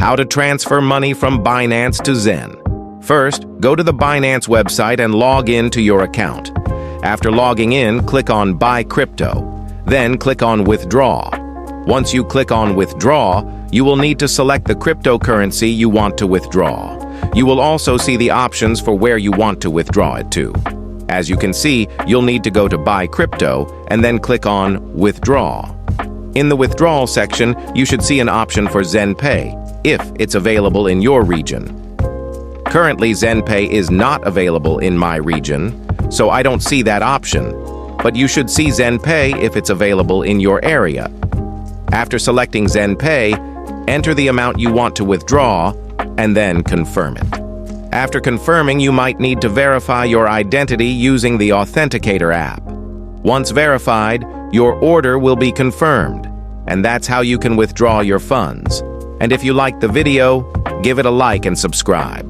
How to transfer money from Binance to Zen. First, go to the Binance website and log in to your account. After logging in, click on Buy Crypto. Then click on Withdraw. Once you click on Withdraw, you will need to select the cryptocurrency you want to withdraw. You will also see the options for where you want to withdraw it to. As you can see, you'll need to go to Buy Crypto and then click on Withdraw. In the withdrawal section, you should see an option for ZenPay, if it's available in your region. Currently, ZenPay is not available in my region, so I don't see that option, but you should see ZenPay if it's available in your area. After selecting ZenPay, enter the amount you want to withdraw, and then confirm it. After confirming, you might need to verify your identity using the Authenticator app. Once verified, your order will be confirmed, and that's how you can withdraw your funds. And if you liked the video, give it a like and subscribe.